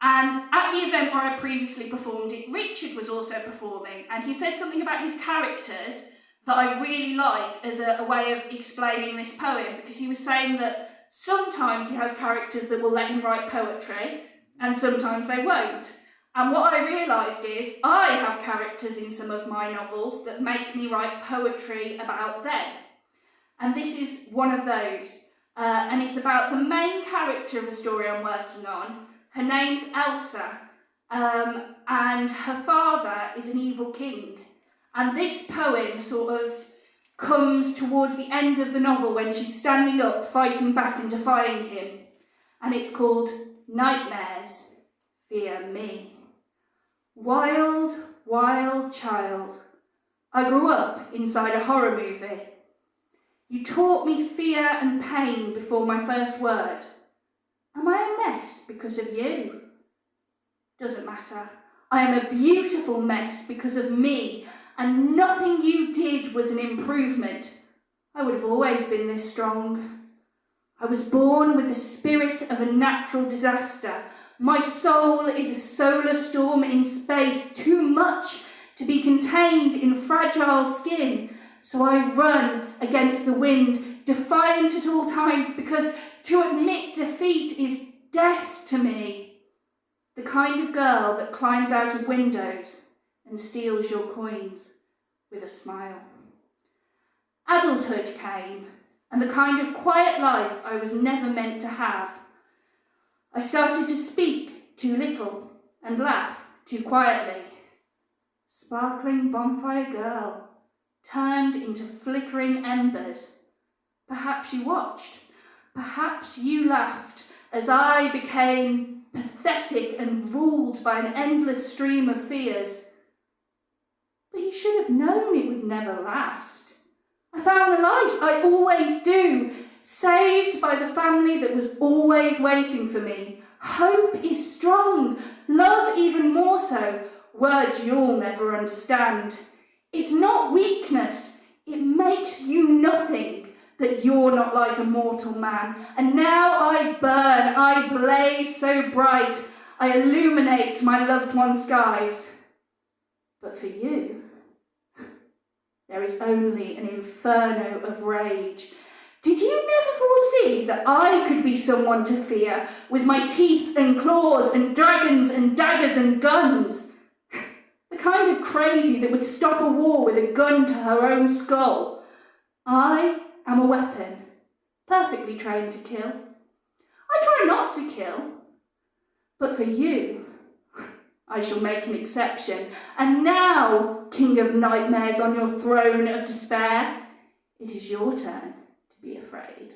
And at the event where I previously performed it, Richard was also performing, and he said something about his characters that I really like as a way of explaining this poem, because he was saying that sometimes he has characters that will let him write poetry, and sometimes they won't. And what I realised is I have characters in some of my novels that make me write poetry about them. And this is one of those. And it's about the main character of a story I'm working on. Her name's Elsa, and her father is an evil king. And this poem sort of comes towards the end of the novel when she's standing up, fighting back and defying him. And it's called Nightmares Fear Me. Wild, wild child, I grew up inside a horror movie. You taught me fear and pain before my first word. Am I a mess because of you? Doesn't matter. I am a beautiful mess because of me, and nothing you did was an improvement. I would have always been this strong. I was born with the spirit of a natural disaster. My soul is a solar storm in space, too much to be contained in fragile skin. So I run against the wind, defiant at all times, because to admit defeat is death to me. The kind of girl that climbs out of windows and steals your coins with a smile. Adulthood came, and the kind of quiet life I was never meant to have. I started to speak too little and laugh too quietly. Sparkling bonfire girl turned into flickering embers. Perhaps you watched. Perhaps you laughed as I became pathetic and ruled by an endless stream of fears. But you should have known it would never last. I found the light, I always do, saved by the family that was always waiting for me. Hope is strong, love even more so, words you'll never understand. It's not weakness, it makes you nothing. That you're not like a mortal man. And now I burn, I blaze so bright, I illuminate my loved one's skies. But for you, there is only an inferno of rage. Did you never foresee that I could be someone to fear, with my teeth and claws and dragons and daggers and guns? The kind of crazy that would stop a war with a gun to her own skull. I am a weapon, perfectly trained to kill. I try not to kill, but for you, I shall make an exception. And now, King of Nightmares on your throne of despair, it is your turn to be afraid.